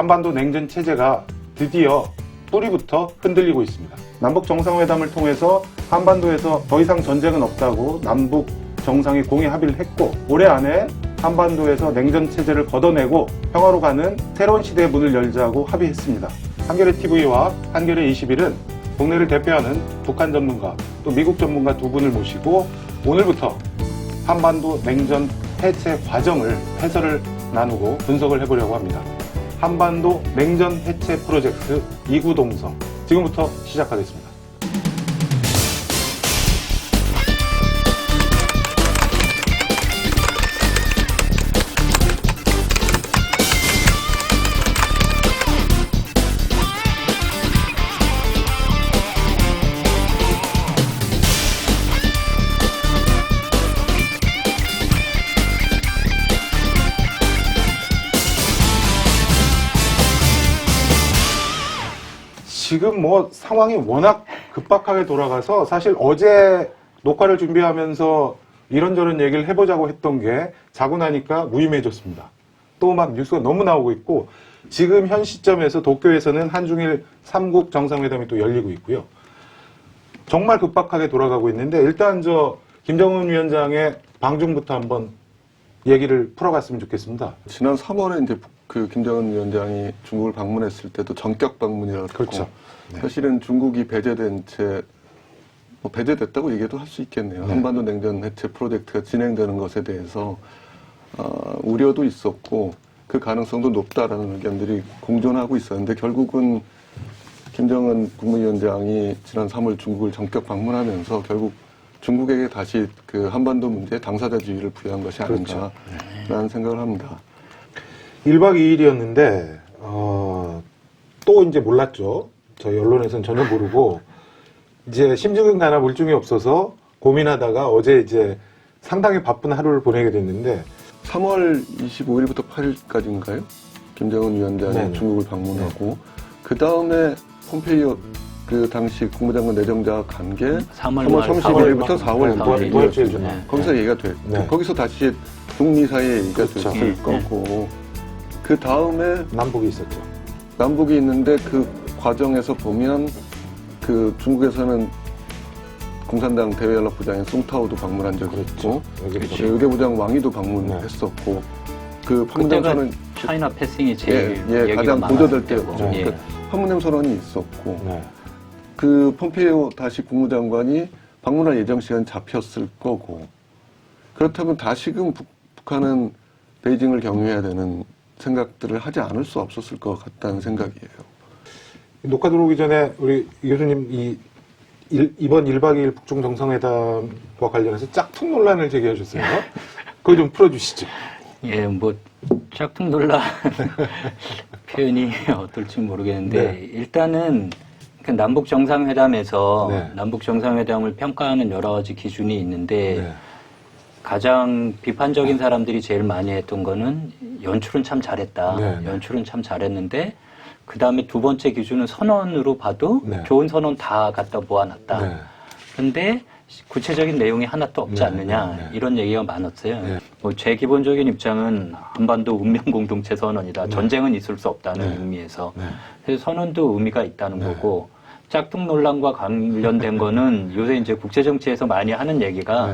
한반도 냉전 체제가 드디어 뿌리부터 흔들리고 있습니다. 남북 정상회담을 통해서 한반도에서 더 이상 전쟁은 없다고 남북 정상이 공의 합의를 했고, 올해 안에 한반도에서 냉전 체제를 걷어내고 평화로 가는 새로운 시대의 문을 열자고 합의했습니다. 한겨레 TV와 한겨레 21은 국내를 대표하는 북한 전문가 또 미국 전문가 두 분을 모시고 오늘부터 한반도 냉전 해체 과정을 해설을 나누고 분석을 해보려고 합니다. 한반도 냉전 해체 프로젝트 이구동성, 지금부터 시작하겠습니다. 지금 뭐 상황이 워낙 급박하게 돌아가서 사실 어제 녹화를 준비하면서 이런저런 얘기를 해보자고 했던 게 자고 나니까 무의미해졌습니다. 또 막 뉴스가 너무 나오고 있고, 지금 현 시점에서 도쿄에서는 한중일 3국 정상회담이 또 열리고 있고요. 정말 급박하게 돌아가고 있는데, 일단 김정은 위원장의 방중부터 한번 얘기를 풀어갔으면 좋겠습니다. 지난 3월에 이제 그 김정은 위원장이 중국을 방문했을 때도 전격 방문이라고 그렇죠. 네. 사실은 중국이 배제된 채 배제됐다고 얘기도 할 수 있겠네요. 네. 한반도 냉전 해체 프로젝트가 진행되는 것에 대해서 우려도 있었고 그 가능성도 높다라는 의견들이 공존하고 있었는데, 결국은 김정은 국무위원장이 지난 3월 중국을 전격 방문하면서 결국 중국에게 다시 그 한반도 문제에 당사자주의를 부여한 것이 아닌가라는 그렇죠. 생각을 합니다. 1박 2일이었는데 또 이제 몰랐죠. 저희 언론에서는 전혀 모르고 이제 심증은 가나 물증이 없어서 고민하다가 어제 이제 상당히 바쁜 하루를 보내게 됐는데, 3월 25일부터 8일까지인가요? 김정은 위원장이 네네. 중국을 방문하고 그 다음에 폼페이오 그 당시 국무장관 내정자가 간 게 3월 31일부터 4월 네, 도할주일 전에. 거기서 얘기가 됐고, 네. 거기서 다시 북미 사이에 얘기가 그렇죠. 됐을 거고, 그 다음에 남북이 있었죠. 남북이 있는데 그 과정에서 보면 그 중국에서는 공산당 대외연락부장인 송타오도 방문한 적이 있고, 외교부장 왕이도 방문했었고, 그 판문점 선언 차이나 패싱이 제일 가장 보도될 때였죠. 네. 그러니까 판문점 선언이 있었고, 네. 그 폼페이오 다시 국무장관이 방문할 예정 시간 잡혔을 거고, 그렇다면 다시금 북한은 베이징을 경유해야 되는 생각들을 하지 않을 수 없었을 것 같다는 생각이에요. 녹화 들어오기 전에 우리 교수님 이번 1박 2일 북중 정상회담과 관련해서 짝퉁 논란을 제기하셨어요. 그거 좀 풀어주시죠. 예, 뭐 짝퉁 논란 표현이 어떨지 모르겠는데, 네. 일단은 그 남북 정상회담에서 네. 남북 정상회담을 평가하는 여러 가지 기준이 있는데, 네. 가장 비판적인 사람들이 제일 많이 했던 거는 연출은 참 잘했다. 네, 네. 연출은 참 잘했는데, 그 다음에 두 번째 기준은 선언으로 봐도 네. 좋은 선언 다 갖다 모아놨다. 네. 근데 구체적인 내용이 하나도 없지 네, 않느냐, 네, 네. 이런 얘기가 많았어요. 네. 뭐 제 기본적인 입장은 한반도 운명 공동체 선언이다. 네. 전쟁은 있을 수 없다는 네. 의미에서. 네. 그래서 선언도 의미가 있다는 네. 거고, 짝퉁 논란과 관련된 거는 요새 이제 국제정치에서 많이 하는 얘기가 네.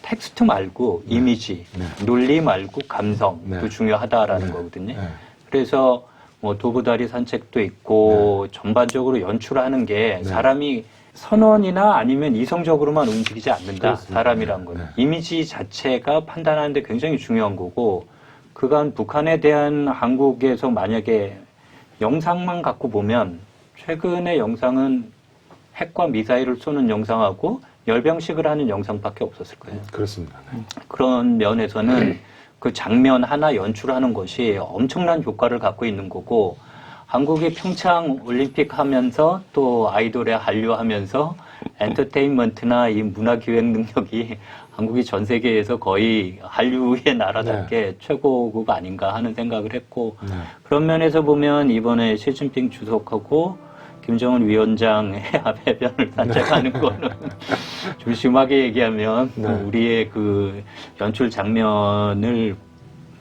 텍스트 말고 이미지, 네. 논리 말고 감성도 네. 중요하다라는 네. 거거든요. 네. 그래서 뭐 도보다리 산책도 있고 전반적으로 연출하는 게 네. 사람이 선언이나 아니면 이성적으로만 움직이지 않는다. 그렇습니다. 사람이란 거는. 네. 이미지 자체가 판단하는데 굉장히 중요한 거고, 그간 북한에 대한 한국에서 만약에 영상만 갖고 보면 최근의 영상은 핵과 미사일을 쏘는 영상하고 열병식을 하는 영상밖에 없었을 거예요. 그렇습니다. 네. 그런 면에서는 그 장면 하나 연출하는 것이 엄청난 효과를 갖고 있는 거고, 한국이 평창 올림픽 하면서 또 아이돌에 한류하면서 엔터테인먼트나 이 문화 기획 능력이 한국이 전 세계에서 거의 한류의 나라답게 최고급 아닌가 하는 생각을 했고, 그런 면에서 보면 이번에 시진핑 주석하고 김정은 위원장의 해변을 산책하는 거는 좀 심하게 얘기하면 우리의 그 연출 장면을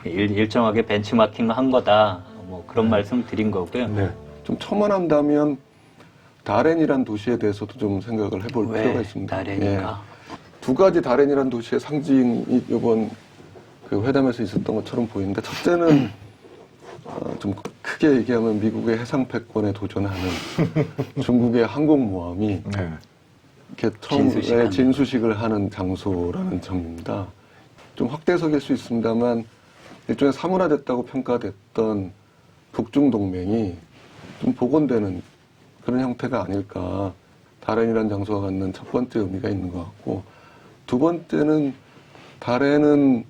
일정하게 벤치마킹 한 거다. 뭐 그런 말씀 드린 거고요. 네. 좀 첨언한다면 다롄이란 도시에 대해서도 좀 생각을 해볼 왜 필요가 있습니다. 다롄인가? 두 가지 다롄이란 도시의 상징이 이번 그 회담에서 있었던 것처럼 보이는데, 첫째는 좀 크게 얘기하면 미국의 해상 패권에 도전하는 중국의 항공모함이 네. 이렇게 처음에 진수식을 하는 장소라는 점입니다. 좀 확대해석일 수 있습니다만 일종의 사문화됐다고 평가됐던 북중 동맹이 좀 복원되는 그런 형태가 아닐까. 다롄이라는 장소가 갖는 첫 번째 의미가 있는 것 같고, 두 번째는 다롄은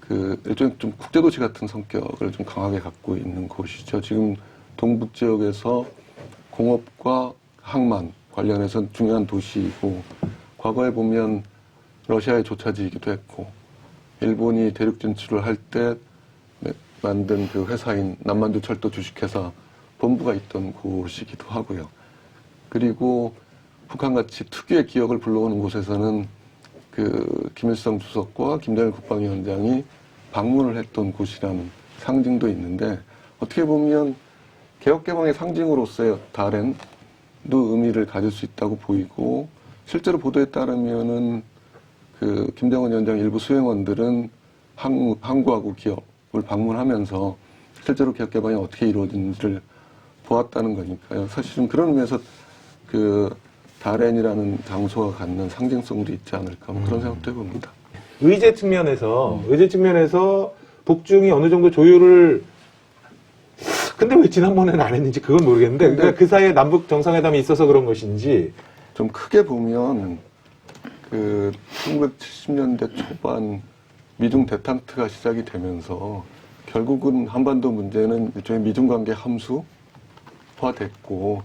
그 일종의 좀 국제도시 같은 성격을 좀 강하게 갖고 있는 곳이죠. 지금 동북 지역에서 공업과 항만 관련해서 중요한 도시이고, 과거에 보면 러시아의 조차지이기도 했고, 일본이 대륙 진출을 할 때 만든 그 회사인 남만두 철도 주식회사 본부가 있던 곳이기도 하고요. 그리고 북한같이 특유의 기억을 불러오는 곳에서는 그 김일성 주석과 김정일 국방위원장이 방문을 했던 곳이라는 상징도 있는데, 어떻게 보면 개혁개방의 상징으로서의 다롄도 의미를 가질 수 있다고 보이고, 실제로 보도에 따르면은 그 김정은 위원장 일부 수행원들은 항구하고 기업을 방문하면서 실제로 개혁개방이 어떻게 이루어진지를 보았다는 거니까요. 사실은 그런 의미에서 그 다롄이라는 장소가 갖는 상징성도 있지 않을까, 뭐 그런 생각도 해봅니다. 의제 측면에서 북중이 어느 정도 조율을, 근데 왜 지난번에는 안 했는지 그건 모르겠는데, 그러니까 그 사이에 남북 정상회담이 있어서 그런 것인지. 좀 크게 보면 그 1970년대 초반 미중 대탄트가 시작이 되면서 결국은 한반도 문제는 일종의 미중 관계 함수화됐고,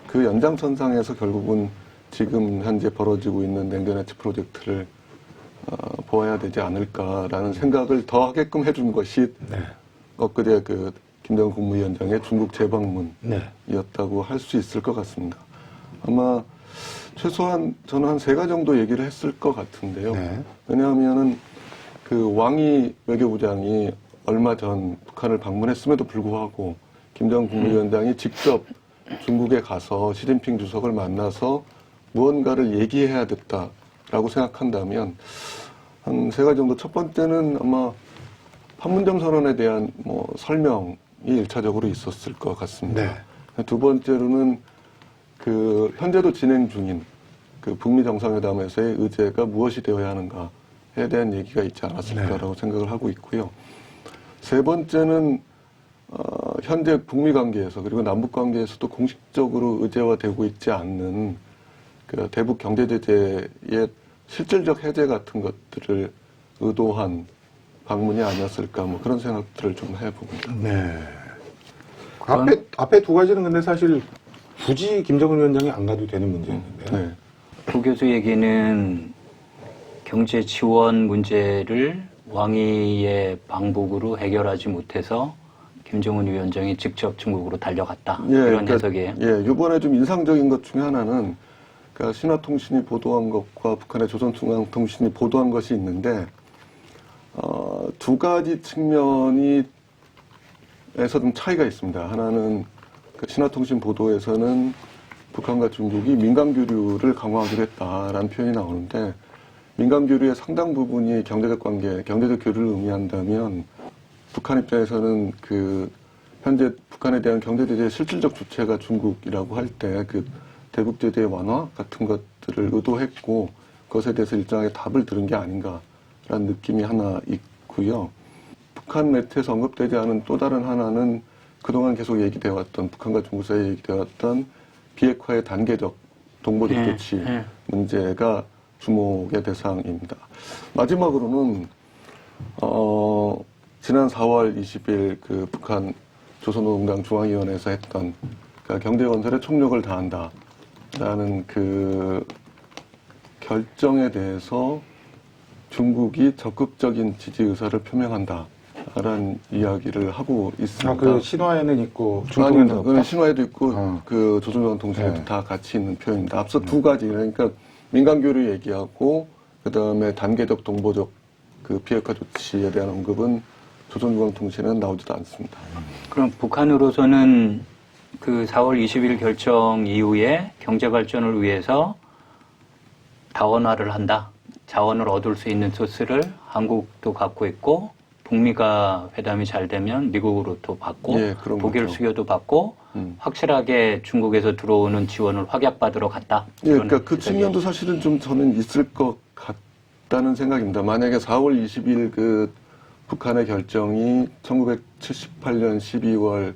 그 연장선상에서 결국은 지금 현재 벌어지고 있는 냉전 해체 프로젝트를 보아야 되지 않을까라는 생각을 더 하게끔 해준 것이 엊그제 그 김정은 국무위원장의 중국 재방문이었다고 할 수 있을 것 같습니다. 아마 최소한 저는 한 3가지 정도 얘기를 했을 것 같은데요. 왜냐하면은 그 왕이 외교부장이 얼마 전 북한을 방문했음에도 불구하고 김정은 국무위원장이 직접 중국에 가서 시진핑 주석을 만나서 무언가를 얘기해야 됐다라고 생각한다면 한 3가지 정도. 첫 번째는 아마 판문점 선언에 대한 뭐 설명이 1차적으로 있었을 것 같습니다. 두 번째로는 그 현재도 진행 중인 그 북미 정상회담에서의 의제가 무엇이 되어야 하는가에 대한 얘기가 있지 않았을까라고 생각을 하고 있고요. 세 번째는 현재 북미 관계에서 그리고 남북 관계에서도 공식적으로 의제화되고 있지 않는 그 대북 경제 제재의 실질적 해제 같은 것들을 의도한 방문이 아니었을까, 뭐 그런 생각들을 좀 해봅니다. 네. 앞에 두 가지는 근데 사실 굳이 김정은 위원장이 안 가도 되는 문제였는데요. 네. 부 교수 얘기는 경제 지원 문제를 왕위의 방북으로 해결하지 못해서 김정은 위원장이 직접 중국으로 달려갔다. 이런 해석이에요. 예, 이번에 좀 인상적인 것 중에 하나는 그러니까 신화통신이 보도한 것과 북한의 조선중앙통신이 보도한 것이 있는데, 두 가지 측면이 에서 좀 차이가 있습니다. 하나는 그 신화통신 보도에서는 북한과 중국이 민간교류를 강화하기로 했다라는 표현이 나오는데, 민간교류의 상당 부분이 경제적 관계, 경제적 교류를 의미한다면 북한 입장에서는 그 현재 북한에 대한 경제 제재의 실질적 주체가 중국이라고 할 때 그 대북 제재 완화 같은 것들을 의도했고, 그것에 대해서 일정하게 답을 들은 게 아닌가라는 느낌이 하나 있고요. 북한 매체에서 언급되지 않은 또 다른 하나는 그동안 계속 얘기되어 왔던 북한과 중국 사이에 얘기되어 왔던 비핵화의 단계적 동보적 조치 문제가 주목의 대상입니다. 마지막으로는 지난 4월 20일 그 북한 조선노동당 중앙위원회에서 했던 그러니까 경제건설에 총력을 다한다라는 그 결정에 대해서 중국이 적극적인 지지 의사를 표명한다라는 이야기를 하고 있습니다. 그 신화에는 있고 중통에는 없다? 그건 신화에도 있고 그 조선중앙통신에도 다 같이 있는 표현입니다. 앞서 두 가지, 그러니까 민간교류 얘기하고 그 다음에 단계적 동보적 그 비핵화 조치에 대한 언급은 조선중앙통신에는 나오지도 않습니다. 그럼 북한으로서는 그 4월 20일 결정 이후에 경제 발전을 위해서 다원화를 한다. 자원을 얻을 수 있는 소스를 한국도 갖고 있고 북미가 회담이 잘 되면 미국으로도 받고 예, 그런 독일 거죠. 수교도 받고 확실하게 중국에서 들어오는 지원을 확약받으러 갔다. 예, 이런 그러니까 그 해석이에요. 측면도 사실은 좀 저는 있을 것 같다는 생각입니다. 만약에 4월 20일 그 북한의 결정이 1978년 12월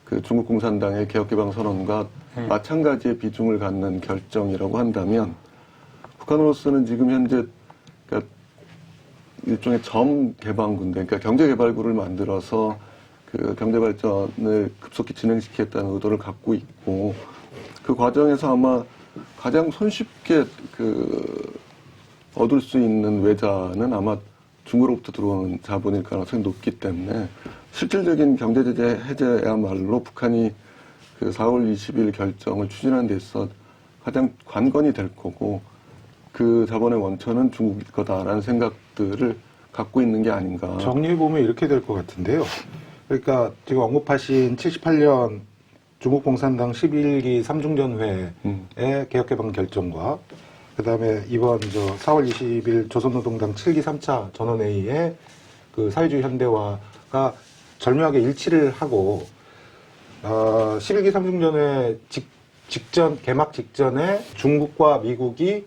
그 중국 공산당의 개혁개방선언과 마찬가지의 비중을 갖는 결정이라고 한다면 북한으로서는 지금 현재 그러니까 일종의 점개방군대, 그러니까 경제개발구를 만들어서 그 경제발전을 급속히 진행시키겠다는 의도를 갖고 있고 그 과정에서 아마 가장 손쉽게 그 얻을 수 있는 외자는 아마 중국으로부터 들어오는 자본일 가능성이 높기 때문에 실질적인 경제제재 해제야말로 북한이 그 4월 20일 결정을 추진하는 데 있어 가장 관건이 될 거고 그 자본의 원천은 중국일 거다라는 생각들을 갖고 있는 게 아닌가. 정리해보면 이렇게 될 것 같은데요. 그러니까 지금 언급하신 78년 중국 공산당 11기 3중전회의 개혁개방 결정과 그 다음에 이번 4월 20일 조선노동당 7기 3차 전원회의에 그 사회주의 현대화가 절묘하게 일치를 하고 11기 3중전회 직전 개막 직전에 중국과 미국이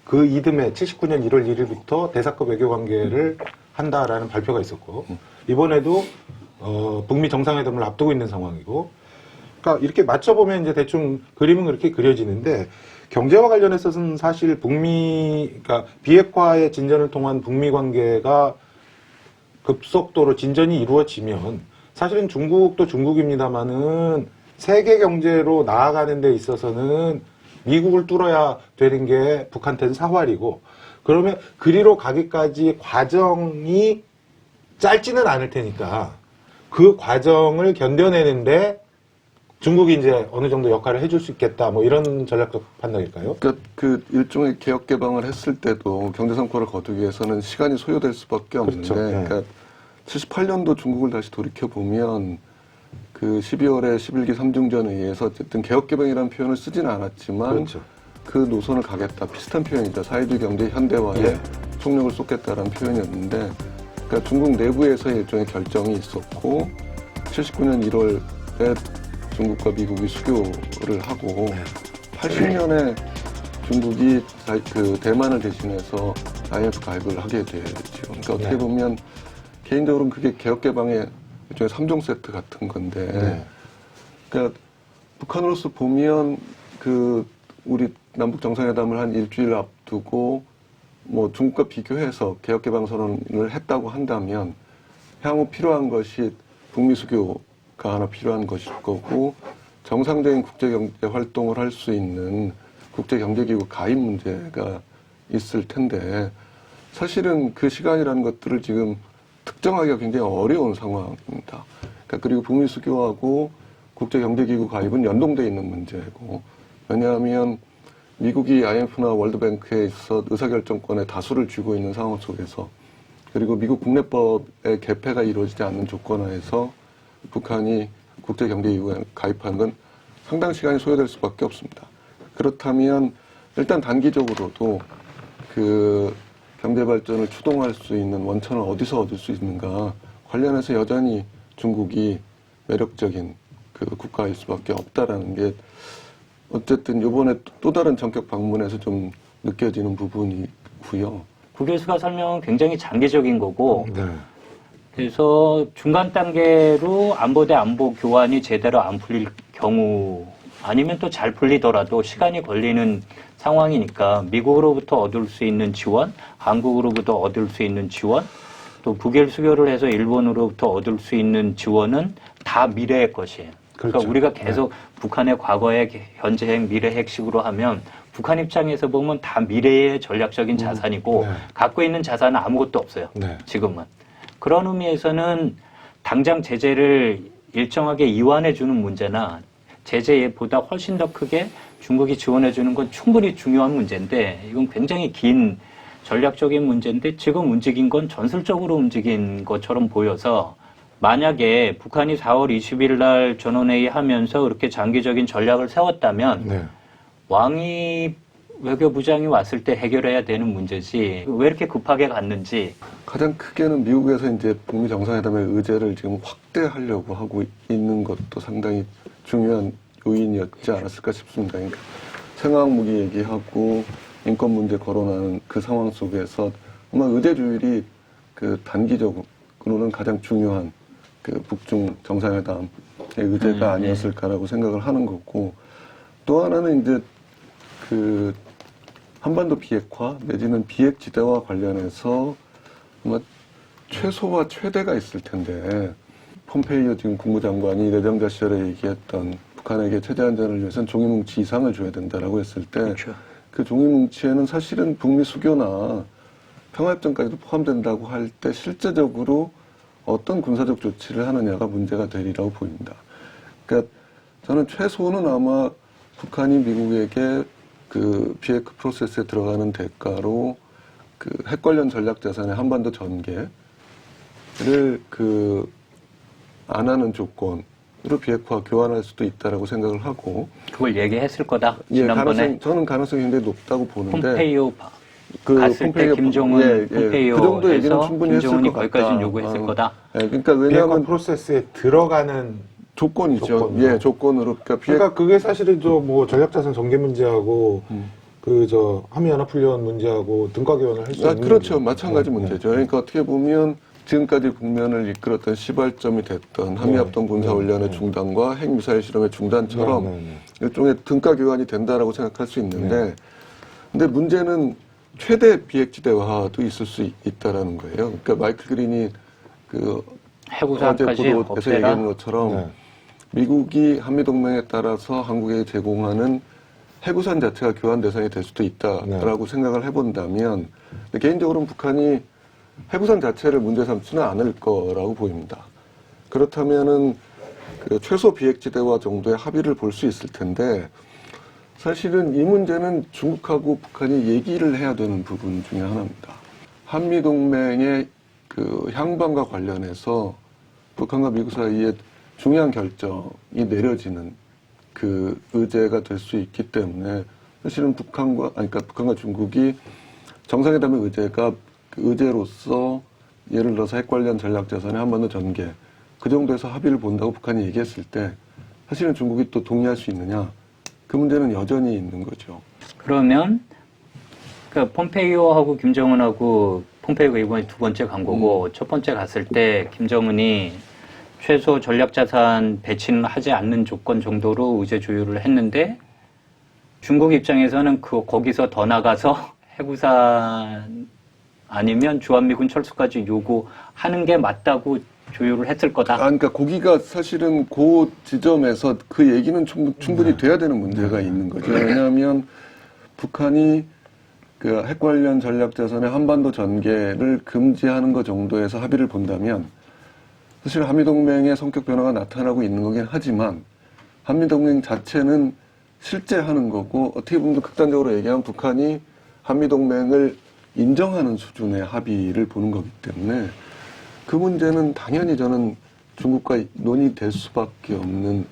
그 이듬해 79년 1월 1일부터 대사급 외교 관계를 한다라는 발표가 있었고 이번에도 북미 정상회담을 앞두고 있는 상황이고 그러니까 이렇게 맞춰보면 이제 대충 그림은 그렇게 그려지는데 경제와 관련해서는 사실 그러니까 비핵화의 진전을 통한 북미 관계가 급속도로 진전이 이루어지면 사실은 중국도 중국입니다만은 세계 경제로 나아가는 데 있어서는 미국을 뚫어야 되는 게 북한테는 사활이고 그러면 그리로 가기까지 과정이 짧지는 않을 테니까 그 과정을 견뎌내는데 중국이 이제 어느 정도 역할을 해줄 수 있겠다 뭐 이런 전략적 판단일까요? 그러니까 그 일종의 개혁 개방을 했을 때도 경제 성과를 거두기 위해서는 시간이 소요될 수밖에 없는데, 그렇죠. 네. 그러니까 78년도 중국을 다시 돌이켜 보면 그 12월에 11기 3중전에 의해서 어쨌든 개혁 개방이라는 표현을 쓰지는 않았지만 그렇죠. 그 노선을 가겠다 비슷한 표현이죠. 사회주의 경제 현대화에 예. 총력을 쏟겠다라는 표현이었는데, 그러니까 중국 내부에서의 일종의 결정이 있었고 79년 1월에 중국과 미국이 수교를 하고 80년에 중국이 그 대만을 대신해서 IMF 가입을 하게 되죠. 그러니까 어떻게 보면 개인적으로는 그게 개혁개방의 일종의 3종 세트 같은 건데, 그러니까 북한으로서 보면 그 우리 남북 정상회담을 한 일주일 앞두고 뭐 중국과 비교해서 개혁개방 선언을 했다고 한다면 향후 필요한 것이 북미 수교가 하나 필요한 것일 거고 정상적인 국제경제 활동을 할 수 있는 국제경제기구 가입 문제가 있을 텐데 사실은 그 시간이라는 것들을 지금 특정하기가 굉장히 어려운 상황입니다. 그러니까 그리고 북미 수교하고 국제경제기구 가입은 연동되어 있는 문제고, 왜냐하면 미국이 IMF나 월드뱅크에 있어 의사결정권의 다수를 쥐고 있는 상황 속에서, 그리고 미국 국내법의 개폐가 이루어지지 않는 조건하에서 북한이 국제경제기구에 가입하는 건 상당 시간이 소요될 수밖에 없습니다. 그렇다면 일단 단기적으로도 그 경제발전을 추동할 수 있는 원천을 어디서 얻을 수 있는가 관련해서 여전히 중국이 매력적인 그 국가일 수밖에 없다라는 게 어쨌든 이번에 또 다른 전격 방문에서 좀 느껴지는 부분이고요. 구 교수가 설명은 굉장히 장기적인 거고 네. 그래서 중간 단계로 안보 대 안보 교환이 제대로 안 풀릴 경우 아니면 또 잘 풀리더라도 시간이 걸리는 상황이니까 미국으로부터 얻을 수 있는 지원, 한국으로부터 얻을 수 있는 지원, 또 북일 수교를 해서 일본으로부터 얻을 수 있는 지원은 다 미래의 것이에요. 그러니까 그렇죠. 우리가 계속 북한의 과거의 현재핵, 미래핵식으로 하면 북한 입장에서 보면 다 미래의 전략적인 자산이고 네. 갖고 있는 자산은 아무것도 없어요. 네. 지금은. 그런 의미에서는 당장 제재를 일정하게 이완해 주는 문제나 제재보다 훨씬 더 크게 중국이 지원해 주는 건 충분히 중요한 문제인데 이건 굉장히 긴 전략적인 문제인데 지금 움직인 건 전술적으로 움직인 것처럼 보여서 만약에 북한이 4월 20일 날 전원회의 하면서 그렇게 장기적인 전략을 세웠다면 네. 왕이 외교부장이 왔을 때 해결해야 되는 문제지 왜 이렇게 급하게 갔는지. 가장 크게는 미국에서 이제 북미 정상회담의 의제를 지금 확대하려고 하고 있는 것도 상당히 중요한 요인이었지 않았을까 싶습니다. 그러니까 생화학무기 얘기하고 인권 문제 거론하는 그 상황 속에서 아마 의제 조율이 그 단기적으로는 가장 중요한 그 북중 정상회담의 의제가 아니었을까라고 생각을 하는 거고, 또 하나는 이제 그 한반도 비핵화 내지는 비핵지대와 관련해서 아마 최소와 최대가 있을 텐데, 폼페이오 지금 국무장관이 내정자 시절에 얘기했던 북한에게 체제 안전을 위해서는 종이뭉치 이상을 줘야 된다라고 했을 때, 그렇죠. 그 종이뭉치에는 사실은 북미 수교나 평화협정까지도 포함된다고 할 때 실제적으로 어떤 군사적 조치를 하느냐가 문제가 되리라고 보입니다. 그러니까 저는 최소는 아마 북한이 미국에게 그 비핵화 프로세스에 들어가는 대가로 그 핵 관련 전략 자산의 한반도 전개를 그 안 하는 조건으로 비핵화 교환할 수도 있다라고 생각을 하고, 그걸 얘기했을 거다. 예, 지난번에 저는 가능성이 굉장히 높다고 보는데, 폼페이오 그 갔을 때 김정은 그 정도 얘기는 폼페이오에서 충분히 했을 김정은이 것 거기까지는 같다. 요구했을 거다. 예, 그러니까 비핵화 왜냐하면 프로세스에 들어가는 조건이죠. 조건으로. 예, 조건으로. 그러니까 그게 사실은 저 뭐 전략자산 전개 문제하고 그 저 한미연합훈련 문제하고 등가 교환을 할 수 있는 그렇죠. 거죠. 마찬가지 네, 문제죠. 네. 그러니까 어떻게 보면 지금까지 국면을 이끌었던 시발점이 됐던 한미합동 군사훈련의 중단과 핵미사일 실험의 중단처럼 네, 네, 네. 일종의 등가 교환이 된다라고 생각할 수 있는데, 근데 문제는 최대 비핵지대화도 있을 수 있다라는 거예요. 그러니까 마이클 그린이 그 어제 해구사까지 보도에서 없애라. 얘기하는 것처럼 네. 미국이 한미동맹에 따라서 한국에게 제공하는 해구산 자체가 교환 대상이 될 수도 있다라고 생각을 해본다면, 근데 개인적으로는 북한이 해구산 자체를 문제 삼지는 않을 거라고 보입니다. 그렇다면은 그 최소 비핵지대화 정도의 합의를 볼 수 있을 텐데, 사실은 이 문제는 중국하고 북한이 얘기를 해야 되는 부분 중에 하나입니다. 한미동맹의 그 향방과 관련해서 북한과 미국 사이에 중요한 결정이 내려지는 그 의제가 될 수 있기 때문에, 사실은 북한과 중국이 정상회담의 의제가 그 의제로서 예를 들어서 핵 관련 전략 자산의 한반도 전개 그 정도에서 합의를 본다고 북한이 얘기했을 때 사실은 중국이 또 동의할 수 있느냐, 그 문제는 여전히 있는 거죠. 그러면 그 폼페이오하고 김정은하고 폼페이오가 이번에 두 번째 간 거고 첫 번째 갔을 때 김정은이 최소 전략자산 배치는 하지 않는 조건 정도로 의제 조율을 했는데, 중국 입장에서는 거기서 더 나가서 해구산 아니면 주한미군 철수까지 요구하는 게 맞다고 조율을 했을 거다. 그러니까 거기가 사실은 그 지점에서 그 얘기는 충분히 돼야 되는 문제가 있는 거죠. 왜냐하면 북한이 그 핵 관련 전략 자산의 한반도 전개를 금지하는 것 정도에서 합의를 본다면, 사실 한미동맹의 성격 변화가 나타나고 있는 거긴 하지만 한미동맹 자체는 실제 하는 거고, 어떻게 보면 극단적으로 얘기하면 북한이 한미동맹을 인정하는 수준의 합의를 보는 거기 때문에 그 문제는 당연히 저는 중국과 논의될 수밖에 없는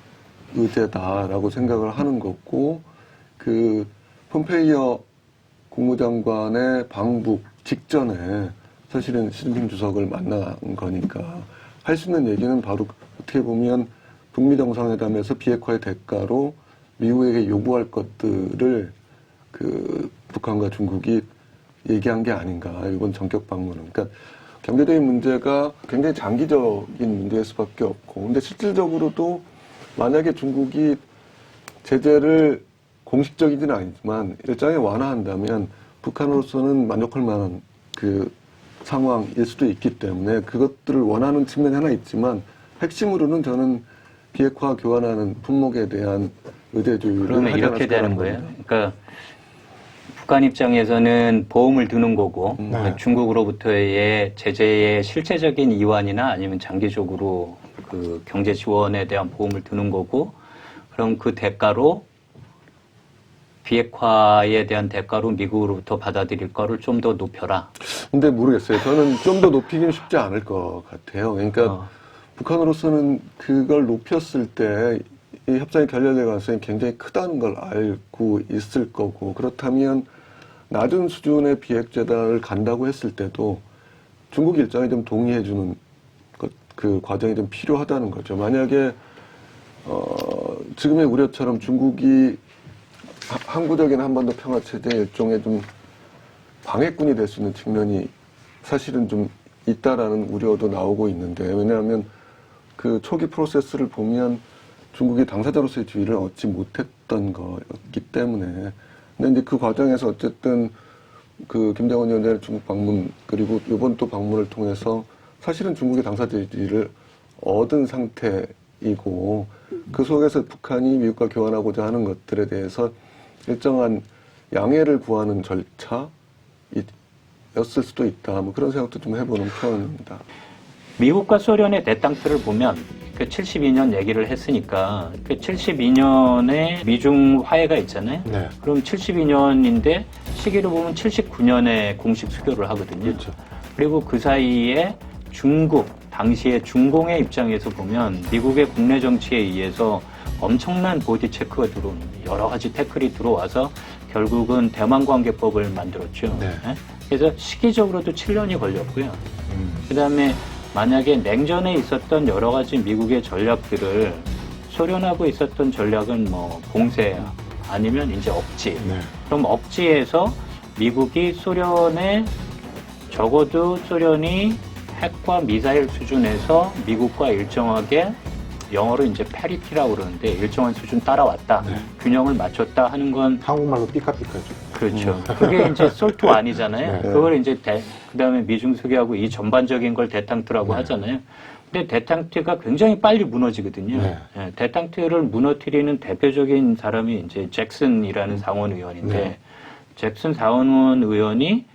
의제다라고 생각을 하는 거고, 그 폼페이오 국무장관의 방북 직전에 사실은 시진핑 주석을 만난 거니까 할 수 있는 얘기는 바로 어떻게 보면 북미 정상회담에서 비핵화의 대가로 미국에게 요구할 것들을 그 북한과 중국이 얘기한 게 아닌가, 이번 전격 방문은. 그러니까 경제적인 문제가 굉장히 장기적인 문제일 수밖에 없고, 근데 실질적으로도 만약에 중국이 제재를 공식적이지는 아니지만 일정에 완화한다면 북한으로서는 만족할 만한 그 상황일 수도 있기 때문에 그것들을 원하는 측면이 하나 있지만, 핵심으로는 저는 비핵화 교환하는 품목에 대한 의제 조율을 그러면 이렇게 되는 거예요. 그러니까 북한 입장에서는 보험을 드는 거고, 네. 중국으로부터의 제재의 실체적인 이완이나 아니면 장기적으로 그 경제 지원에 대한 보험을 드는 거고, 그럼 그 대가로 비핵화에 대한 대가로 미국으로부터 받아들일 거를 좀 더 높여라. 근데 모르겠어요. 저는 좀 더 높이기는 쉽지 않을 것 같아요. 그러니까 북한으로서는 그걸 높였을 때 이 협상이 결렬될 가능성이 굉장히 크다는 걸 알고 있을 거고, 그렇다면 낮은 수준의 비핵제단을 간다고 했을 때도 중국 일정에 좀 동의해주는 그 과정이 좀 필요하다는 거죠. 만약에 지금의 우려처럼 중국이 항구적인 한반도 평화체제의 일종의 좀 방해꾼이 될 수 있는 측면이 사실은 좀 있다라는 우려도 나오고 있는데, 왜냐하면 그 초기 프로세스를 보면 중국이 당사자로서의 지위를 얻지 못했던 거였기 때문에, 근데 이제 그 과정에서 어쨌든 그 김정은 위원장의 중국 방문, 그리고 이번 또 방문을 통해서 사실은 중국의 당사자의 지위를 얻은 상태이고, 그 속에서 북한이 미국과 교환하고자 하는 것들에 대해서 일정한 양해를 구하는 절차였을 수도 있다. 뭐 그런 생각도 좀 해보는 편입니다. 미국과 소련의 대땅트를 보면 그 72년 얘기를 했으니까 그 72년에 미중 화해가 있잖아요. 네. 그럼 72년인데 시기를 보면 79년에 공식 수교를 하거든요. 그렇죠. 그리고 그 사이에 중국, 당시에 중공의 입장에서 보면 미국의 국내 정치에 의해서 엄청난 보디 체크가 들어오는 여러 가지 태클이 들어와서 결국은 대만관계법을 만들었죠. 네. 그래서 시기적으로도 7년이 걸렸고요. 그다음에 만약에 냉전에 있었던 여러 가지 미국의 전략들을 소련하고 있었던 전략은 뭐 봉쇄 아니면 이제 억지. 네. 그럼 억지에서 미국이 소련에 적어도 소련이 핵과 미사일 수준에서 미국과 일정하게 영어로 이제 패리티라고 그러는데 일정한 수준 따라왔다. 네. 균형을 맞췄다 하는 건 한국말로 삐까삐까죠. 그렇죠. 그게 이제 솔트 아니잖아요. 네. 그걸 이제 그다음에 미중 수교하고 이 전반적인 걸 대탕트라고 네. 하잖아요. 근데 대탕트가 굉장히 빨리 무너지거든요. 네. 예, 대탕트를 무너뜨리는 대표적인 사람이 이제 잭슨이라는 상원 의원인데 네. 잭슨 상원 의원이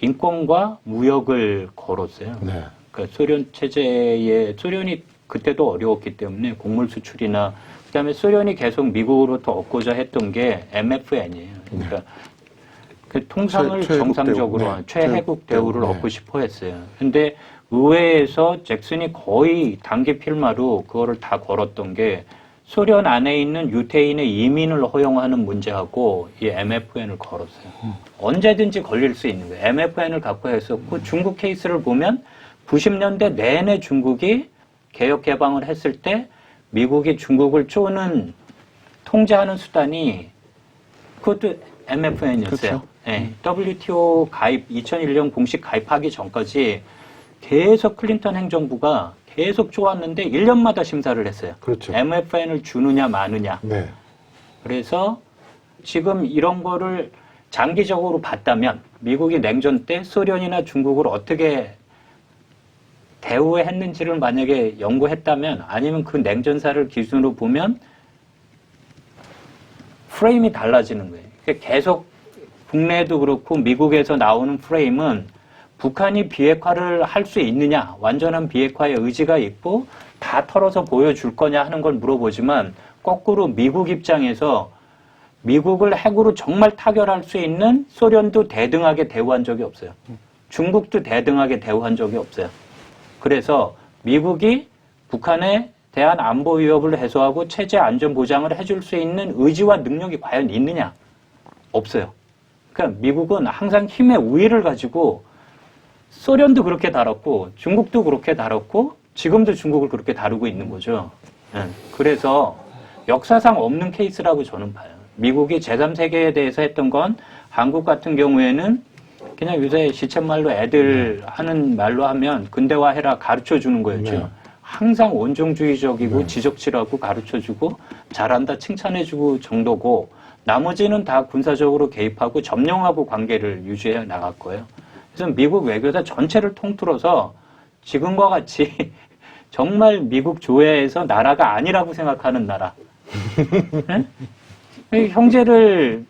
인권과 무역을 걸었어요. 네. 그러니까 소련 체제에 소련이 그때도 어려웠기 때문에 곡물 수출이나 그다음에 소련이 계속 미국으로부터 얻고자 했던 게 MFN이에요. 그러니까 그 통상을 최혜국 정상적으로 대우. 네. 최혜국 대우를 네. 얻고 싶어 했어요. 근데 의회에서 잭슨이 거의 단기 필마로 그거를 다 걸었던 게 소련 안에 있는 유태인의 이민을 허용하는 문제하고 이 MFN을 걸었어요. 언제든지 걸릴 수 있는 거예요. MFN을 갖고 했었고 중국 케이스를 보면 90년대 내내 중국이 개혁 개방을 했을 때 미국이 중국을 쪼는 통제하는 수단이 그것도 MFN이었어요. 그렇죠. 네, WTO 가입 2001년 공식 가입하기 전까지 계속 클린턴 행정부가 계속 쪼았는데 1년마다 심사를 했어요. 그렇죠. MFN을 주느냐 마느냐. 네. 그래서 지금 이런 거를 장기적으로 봤다면 미국이 냉전 때 소련이나 중국을 어떻게 대우했는지를 만약에 연구했다면 아니면 그 냉전사를 기준으로 보면 프레임이 달라지는 거예요. 그러니까 계속 국내도 그렇고 미국에서 나오는 프레임은 북한이 비핵화를 할 수 있느냐, 완전한 비핵화의 의지가 있고 다 털어서 보여줄 거냐 하는 걸 물어보지만 거꾸로 미국 입장에서 미국을 핵으로 정말 타결할 수 있는 소련도 대등하게 대우한 적이 없어요. 중국도 대등하게 대우한 적이 없어요. 그래서 미국이 북한에 대한 안보 위협을 해소하고 체제 안전 보장을 해줄 수 있는 의지와 능력이 과연 있느냐? 없어요. 그러니까 미국은 항상 힘의 우위를 가지고 소련도 그렇게 다뤘고 중국도 그렇게 다뤘고 지금도 중국을 그렇게 다루고 있는 거죠. 그래서 역사상 없는 케이스라고 저는 봐요. 미국이 제3세계에 대해서 했던 건 한국 같은 경우에는 그냥 요새 시쳇말로 애들 하는 말로 하면 근대화해라 가르쳐주는 거였죠. 네. 항상 원종주의적이고 네. 지적질하고 가르쳐주고 잘한다 칭찬해주고 정도고 나머지는 다 군사적으로 개입하고 점령하고 관계를 유지해 나갈 거예요. 그래서 미국 외교사 전체를 통틀어서 지금과 같이 정말 미국 조야에서 나라가 아니라고 생각하는 나라. 네? 형제를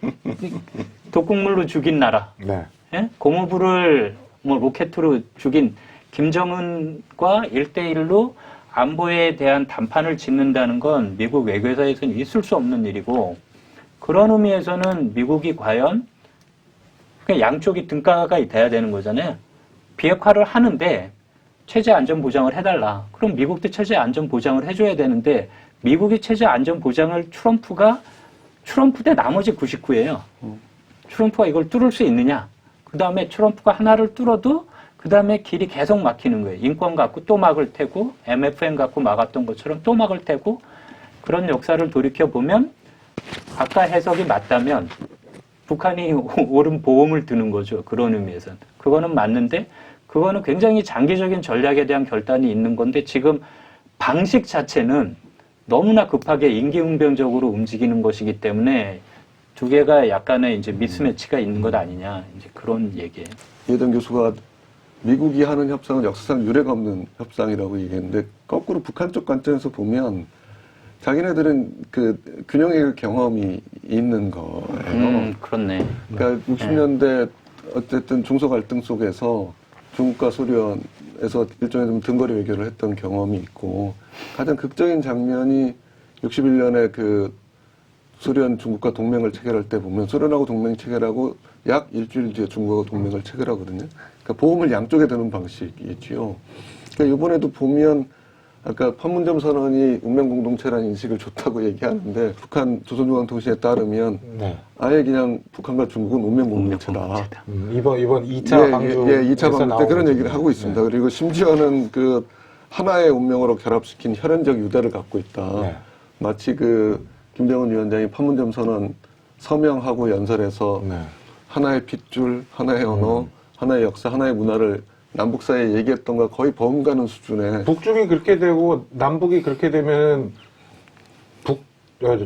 독극물로 죽인 나라. 네. 예? 고무부를 뭐 로켓으로 죽인 김정은과 1대1로 안보에 대한 담판을 짓는다는 건 미국 외교사에서는 있을 수 없는 일이고 그런 의미에서는 미국이 과연 그냥 양쪽이 등가가 돼야 되는 거잖아요. 비핵화를 하는데 체제 안전 보장을 해달라. 그럼 미국도 체제 안전 보장을 해줘야 되는데 미국이 체제 안전 보장을 트럼프 대 나머지 99예요. 트럼프가 이걸 뚫을 수 있느냐? 그 다음에 트럼프가 하나를 뚫어도 그 다음에 길이 계속 막히는 거예요. 인권 갖고 또 막을 테고 MFN 갖고 막았던 것처럼 또 막을 테고 그런 역사를 돌이켜보면 아까 해석이 맞다면 북한이 옳은 보험을 드는 거죠. 그런 의미에서는. 그거는 맞는데 그거는 굉장히 장기적인 전략에 대한 결단이 있는 건데 지금 방식 자체는 너무나 급하게 임기응변적으로 움직이는 것이기 때문에 두 개가 약간의 이제 미스매치가 있는 것 아니냐. 이제 그런 얘기예요. 이해동 교수가 미국이 하는 협상은 역사상 유례가 없는 협상이라고 얘기했는데 거꾸로 북한 쪽 관점에서 보면 자기네들은 그 균형의 경험이 있는 거예요. 그렇네. 그러니까 60년대 어쨌든 중소 갈등 속에서 중국과 소련에서 일종의 좀 등거리 외교를 했던 경험이 있고 가장 극적인 장면이 61년에 그 소련 중국과 동맹을 체결할 때 보면 소련하고 동맹 체결하고 약 일주일 뒤에 중국하고 동맹을 체결하거든요. 그러니까 보험을 양쪽에 드는 방식이지요. 그러니까 이번에도 보면 아까 판문점 선언이 운명 공동체라는 인식을 좋다고 얘기하는데 북한 조선중앙통신에 따르면 네. 아예 그냥 북한과 중국은 운명 공동체다. 이번 2차 방주 2차 방주 때 그런 얘기를 하고 있습니다. 네. 그리고 심지어는 그 하나의 운명으로 결합시킨 혈연적 유대를 갖고 있다. 네. 마치 그 김정은 위원장이 판문점 선언 서명하고 연설에서 네. 하나의 핏줄, 하나의 언어, 하나의 역사, 하나의 문화를 남북 사이에 얘기했던 거 거의 버금가는 수준의 북쪽이 그렇게 되고 남북이 그렇게 되면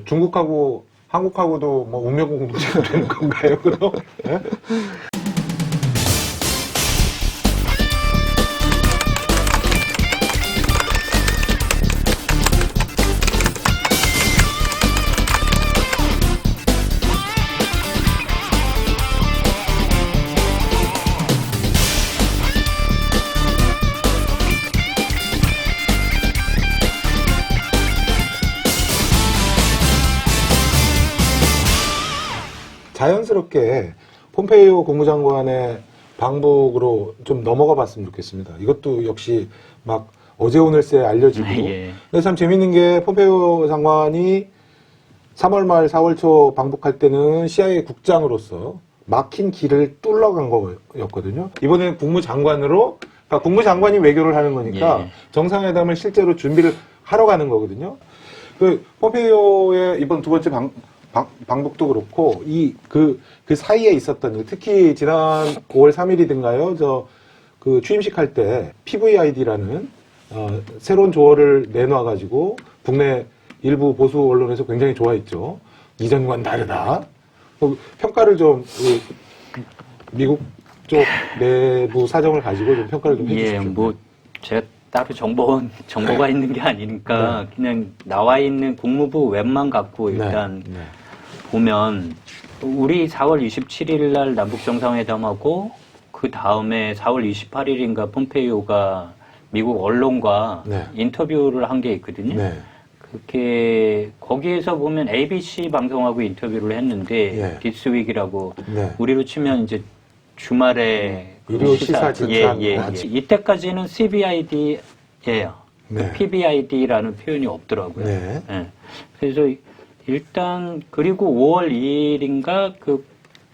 중국하고 한국하고도 뭐 운명 공동체가 되는 건가요? 그럼? 네? 자연스럽게 폼페이오 국무장관의 방북으로 좀 넘어가 봤으면 좋겠습니다. 이것도 역시 막 어제 오늘 새 알려지고. 예. 근데 참 재밌는 게 폼페이오 장관이 3월 말 4월 초 방북할 때는 CIA 국장으로서 막힌 길을 뚫러간 거였거든요. 이번에는 국무장관으로, 그러니까 국무장관이 외교를 하는 거니까 예. 정상회담을 실제로 준비를 하러 가는 거거든요. 그 폼페이오의 이번 두 번째 방북도 그렇고 그 사이에 있었던 일, 특히 지난 5월 3일이든가요, 그 취임식 할 때 PVID라는 새로운 조어를 내놔가지고 국내 일부 보수 언론에서 굉장히 좋아했죠. 이전과는 다르다. 평가를 좀 미국 쪽 내부 사정을 가지고 좀 평가를 좀 해주십시오. 예, 뭐 제가 따로 정보가 있는 게 아니니까 그냥 나와 있는 국무부 웹만 갖고 일단 네. 보면 우리 4월 27일 날 남북 정상회담하고 그 다음에 4월 28일인가 폼페이오가 미국 언론과 네. 인터뷰를 한 게 있거든요. 네. 그게 거기에서 보면 ABC 방송하고 인터뷰를 했는데 예. 디스윅이라고 네. 우리로 치면 이제 주말에 일요 시사 진단. 이때까지는 CBID예요. 네. PBID라는 표현이 없더라고요. 네. 예. 그래서 일단 그리고 5월 2일인가 그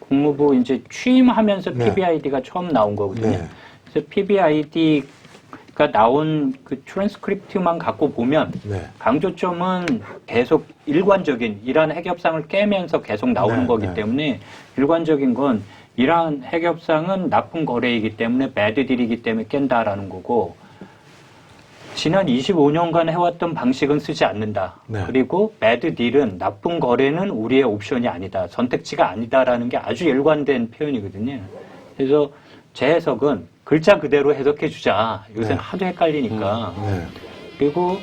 국무부 이제 취임하면서 네. PBID가 처음 나온 거거든요. 네. 그래서 PBID가 나온 그 트랜스크립트만 갖고 보면 네. 강조점은 계속 일관적인 이란 핵협상을 깨면서 계속 나오는 네, 거기 네. 때문에 일관적인 건 이란 핵협상은 나쁜 거래이기 때문에 배드딜이기 때문에 깬다라는 거고 지난 25년간 해왔던 방식은 쓰지 않는다. 네. 그리고 배드딜은 나쁜 거래는 우리의 옵션이 아니다. 선택지가 아니다라는 게 아주 일관된 표현이거든요. 그래서 제 해석은 글자 그대로 해석해 주자. 요새는 네. 하도 헷갈리니까. 네. 그리고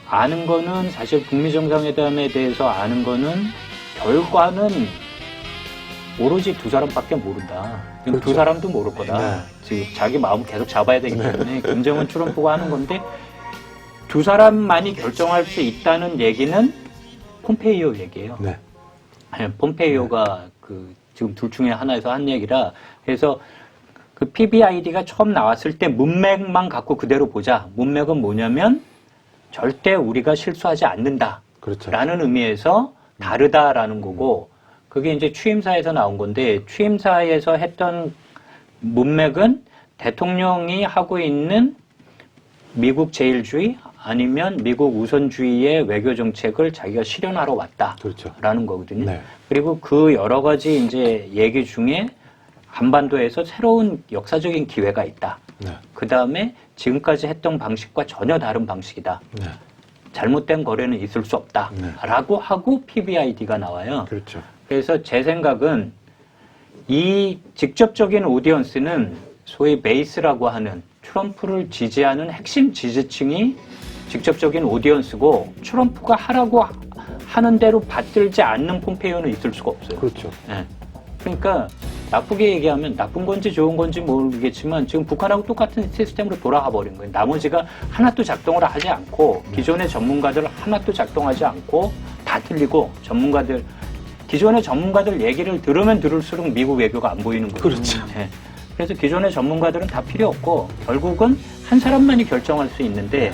아는 거는 사실 북미 정상회담에 대해서 아는 거는 결과는 오로지 두 사람밖에 모른다. 그렇죠. 두 사람도 모를 거다. 네. 지금 자기 마음 계속 잡아야 되기 때문에 김정은 트럼프가 하는 건데 두 사람만이 결정할 수 있다는 얘기는 폼페이오 얘기예요. 네. 아니, 폼페이오가 그 지금 둘 중에 하나에서 한 얘기라. 그래서 그 PBID가 처음 나왔을 때 문맥만 갖고 그대로 보자. 문맥은 뭐냐면 절대 우리가 실수하지 않는다. 그렇죠. 라는 의미에서 다르다라는 거고, 그게 이제 취임사에서 나온 건데, 취임사에서 했던 문맥은 대통령이 하고 있는 미국 제일주의 아니면 미국 우선주의의 외교 정책을 자기가 실현하러 왔다라는 그렇죠. 거거든요. 네. 그리고 그 여러 가지 이제 얘기 중에 한반도에서 새로운 역사적인 기회가 있다. 네. 그 다음에 지금까지 했던 방식과 전혀 다른 방식이다. 네. 잘못된 거래는 있을 수 없다. 네. 라고 하고 PBID가 나와요. 그렇죠. 그래서 제 생각은 이 직접적인 오디언스는 소위 베이스라고 하는 트럼프를 지지하는 핵심 지지층이 직접적인 오디언스고, 트럼프가 하라고 하는 대로 받들지 않는 폼페이오는 있을 수가 없어요. 그렇죠. 예. 그러니까 나쁘게 얘기하면 나쁜 건지 좋은 건지 모르겠지만 지금 북한하고 똑같은 시스템으로 돌아가 버린 거예요. 나머지가 하나도 작동을 하지 않고, 기존의 전문가들 하나도 작동하지 않고 다 틀리고, 기존의 전문가들 얘기를 들으면 들을수록 미국 외교가 안 보이는 거예요. 그렇죠. 예. 그래서 기존의 전문가들은 다 필요 없고 결국은 한 사람만이 결정할 수 있는데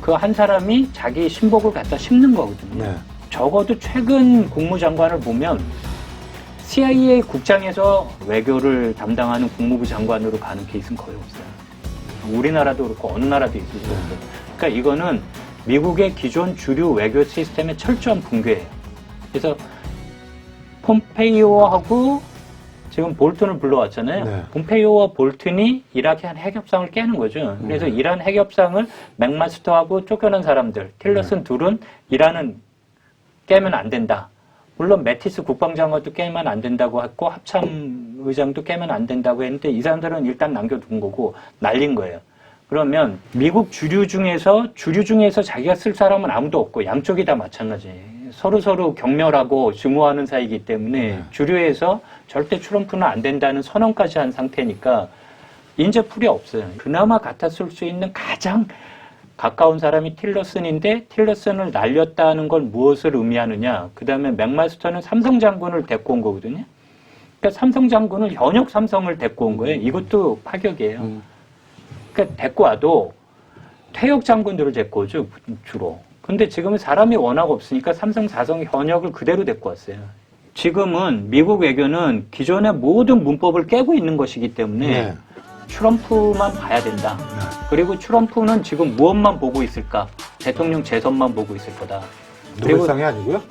그 한 사람이 자기 신복을 갖다 심는 거거든요. 네. 적어도 최근 국무장관을 보면 CIA 국장에서 외교를 담당하는 국무부 장관으로 가는 케이스는 거의 없어요. 우리나라도 그렇고 어느 나라도 있을 수 없어요. 그러니까 이거는 미국의 기존 주류 외교 시스템의 철저한 붕괴예요. 그래서 폼페이오하고 지금 볼튼을 불러왔잖아요. 네. 폼페이오와 볼튼이 이라크한 핵협상을 깨는 거죠. 그래서 이란 핵협상을 맥마스터하고 쫓겨난 사람들, 틸러슨 둘은 이란은 깨면 안 된다. 물론 매티스 국방장관도 깨면 안 된다고 했고 합참 의장도 깨면 안 된다고 했는데 이 사람들은 일단 남겨둔 거고 날린 거예요. 그러면 미국 주류 중에서 자기가 쓸 사람은 아무도 없고 양쪽이 다 마찬가지예요. 서로 경멸하고 증오하는 사이이기 때문에 주류에서 절대 트럼프는 안 된다는 선언까지 한 상태니까 이제 풀이 없어요. 그나마 갖다 쓸 수 있는 가장 가까운 사람이 틸러슨인데 틸러슨을 날렸다는 걸 무엇을 의미하느냐. 그 다음에 맥마스터는 삼성 장군을 데리고 온 거거든요. 그러니까 삼성 장군을 현역 삼성을 데리고 온 거예요. 이것도 파격이에요. 그러니까 데리고 와도 퇴역 장군들을 데리고 오죠, 주로. 근데 지금은 사람이 워낙 없으니까 삼성, 사성 현역을 그대로 데리고 왔어요. 지금은 미국 외교는 기존의 모든 문법을 깨고 있는 것이기 때문에 네. 트럼프만 봐야 된다. 그리고 트럼프는 지금 무엇만 보고 있을까? 대통령 재선만 보고 있을 거다. 노벨상이 아니고요?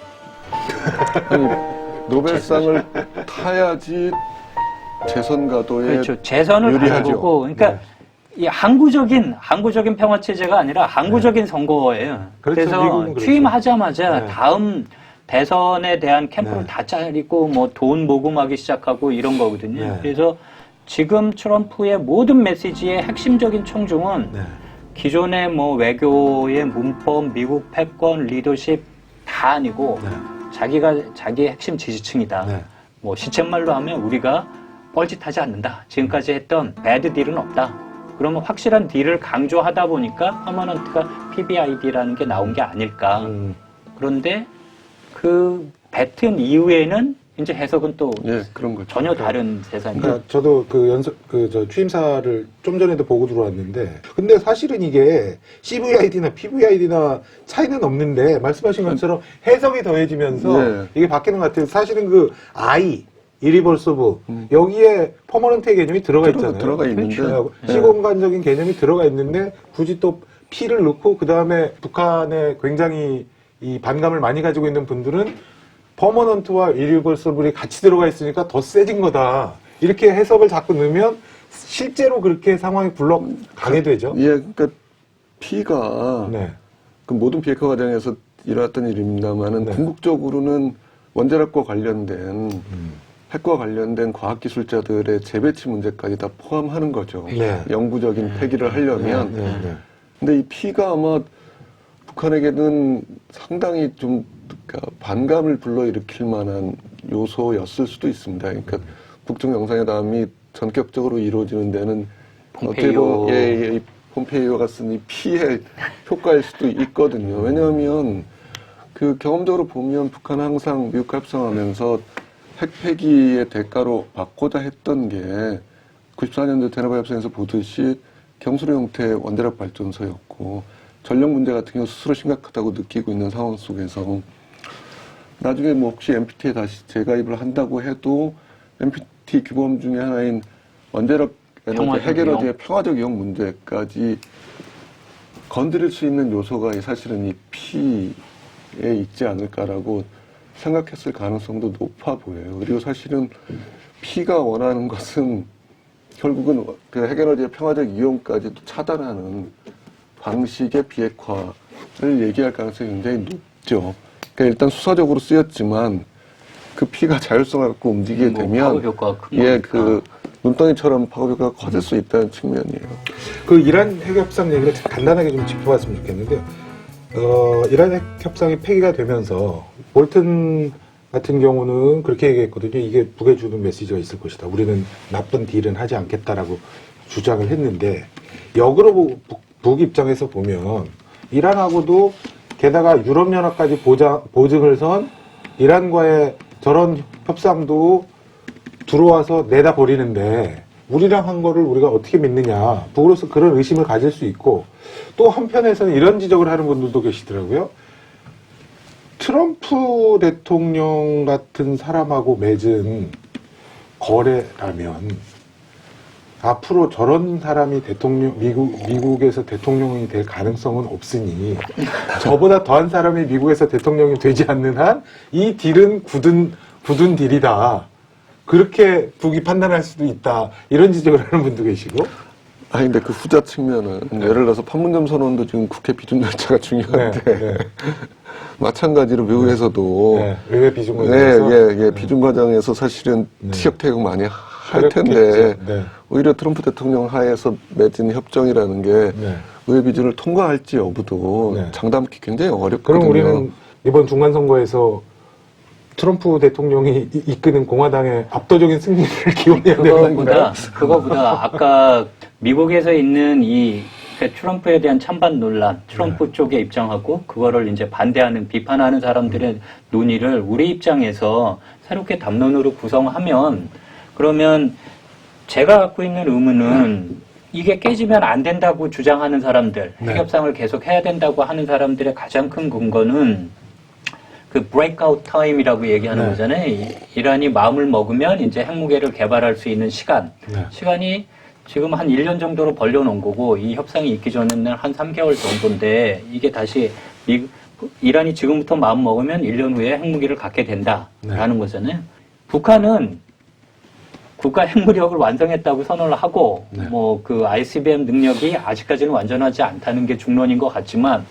아니, 노벨상을 타야지 재선 가도에 그렇죠. 재선을 유리하죠. 가는 거고, 그러니까 이 항구적인 평화 체제가 아니라 항구적인 선거예요. 그렇죠. 그래서 미국은 그렇죠. 취임하자마자 네. 다음 대선에 대한 캠프를 네. 다 짜리고 뭐 돈 모금하기 시작하고 이런 거거든요. 네. 그래서 지금 트럼프의 모든 메시지의 핵심적인 청중은 네. 기존의 뭐 외교의 문법, 미국 패권, 리더십 다 아니고 네. 자기의 핵심 지지층이다. 네. 뭐 시쳇말로 하면 우리가 뻘짓하지 않는다. 지금까지 했던 배드 딜은 없다. 그러면 확실한 딜을 강조하다 보니까 퍼머넌트가 PBID라는 게 나온 게 아닐까. 그런데 그 뱉은 이후에는 이제 해석은 또 예, 그런 거죠. 전혀 다른 세상이에요. 그러니까 저도 저 취임사를 좀 전에도 보고 들어왔는데, 근데 사실은 이게 CVID나 PVID나 차이는 없는데, 말씀하신 것처럼 해석이 더해지면서 네. 이게 바뀌는 것 같아요. 사실은 그 이리버서브 여기에 퍼머넌트의 개념이 들어가 있잖아요. 들어가 있는데. 그렇죠. 네. 시공간적인 개념이 들어가 있는데 굳이 또 P를 넣고 그 다음에 북한에 굉장히 이 반감을 많이 가지고 있는 분들은 퍼머넌트와 이리버서블이 같이 들어가 있으니까 더 세진 거다. 이렇게 해석을 자꾸 넣으면 실제로 그렇게 상황이 굴러가게 되죠. 예, 그러니까 P가 네. 그 모든 비핵화 과정에서 일어났던 일입니다만은 네. 궁극적으로는 원자력과 관련된 핵과 관련된 과학기술자들의 재배치 문제까지 다 포함하는 거죠. 네. 영구적인 폐기를 하려면. 네. 근데 이 P가 아마 북한에게는 상당히 좀 그러니까 반감을 불러일으킬 만한 요소였을 수도 있습니다. 그러니까 북중 정상회담이 전격적으로 이루어지는 데는 어떻게 보면 폼페이오가 쓴 이 P의 효과일 수도 있거든요. 왜냐하면 그 경험적으로 보면 북한은 항상 미국과 협상하면서 핵 폐기의 대가로 받고자 했던 게 94년도 테너바 협상에서 보듯이 경수로 형태의 원자력 발전소였고 전력 문제 같은 경우 스스로 심각하다고 느끼고 있는 상황 속에서 나중에 뭐 혹시 NPT에 다시 재가입을 한다고 해도 NPT 규범 중에 하나인 원자력 에너지 핵에너지의 평화적 이용 문제까지 건드릴 수 있는 요소가 사실은 이 P에 있지 않을까라고 생각했을 가능성도 높아 보여요. 그리고 사실은 P가 원하는 것은 결국은 그 핵에너지의 평화적 이용까지도 차단하는 방식의 비핵화를 얘기할 가능성이 굉장히 높죠. 그러니까 일단 수사적으로 쓰였지만 그 P가 자율성을 갖고 움직이게 되면 파급 효과가 큰 예, 거니까. 그 눈덩이처럼 파급 효과가 커질 수 있다는 측면이에요. 그 이란 핵협상 얘기를 간단하게 좀 짚어봤으면 좋겠는데요. 이란 핵협상이 폐기가 되면서 볼튼 같은 경우는 그렇게 얘기했거든요. 이게 북에 주는 메시지가 있을 것이다. 우리는 나쁜 딜은 하지 않겠다라고 주장을 했는데 역으로 북 입장에서 보면 이란하고도 게다가 유럽연합까지 보증을 선 이란과의 저런 협상도 들어와서 내다 버리는데 우리랑 한 거를 우리가 어떻게 믿느냐. 북으로서 그런 의심을 가질 수 있고 또 한편에서는 이런 지적을 하는 분들도 계시더라고요. 트럼프 대통령 같은 사람하고 맺은 거래라면 앞으로 저런 사람이 미국에서 대통령이 될 가능성은 없으니 저보다 더한 사람이 미국에서 대통령이 되지 않는 한 이 딜은 굳은 딜이다. 그렇게 북이 판단할 수도 있다. 이런 지적을 하는 분도 계시고. 아니, 근데 그 후자 측면은, 예를 들어서 판문점 선언도 지금 국회 비준 절차가 중요한데, 네. 마찬가지로 미국에서도, 의회 비준 과정에서 비준 과정에서 사실은 티격태격 많이 할 텐데, 어렵겠죠. 오히려 트럼프 대통령 하에서 맺은 협정이라는 게, 의회 비준을 통과할지 여부도 장담하기 굉장히 어렵거든요. 그럼 우리는 이번 중간선거에서 트럼프 대통령이 이끄는 공화당의 압도적인 승리를 기원해야 되는 건가요? 그거보다 아까 미국에서 있는 그 트럼프에 대한 찬반 논란, 트럼프 쪽의 입장하고 그거를 이제 반대하는, 비판하는 사람들의 논의를 우리 입장에서 새롭게 담론으로 구성하면, 그러면 제가 갖고 있는 의문은 이게 깨지면 안 된다고 주장하는 사람들, 핵협상을 계속 해야 된다고 하는 사람들의 가장 큰 근거는 그 브레이크아웃 타임이라고 얘기하는 거잖아요. 이란이 마음을 먹으면 이제 핵무기를 개발할 수 있는 시간. 시간이 지금 한 1년 정도로 벌려놓은 거고, 이 협상이 있기 전에는 한 3개월 정도인데, 이게 다시 이란이 지금부터 마음 먹으면 1년 후에 핵무기를 갖게 된다라는 거잖아요. 북한은 국가 핵무력을 완성했다고 선언을 하고, 뭐 그 ICBM 능력이 아직까지는 완전하지 않다는 게 중론인 것 같지만,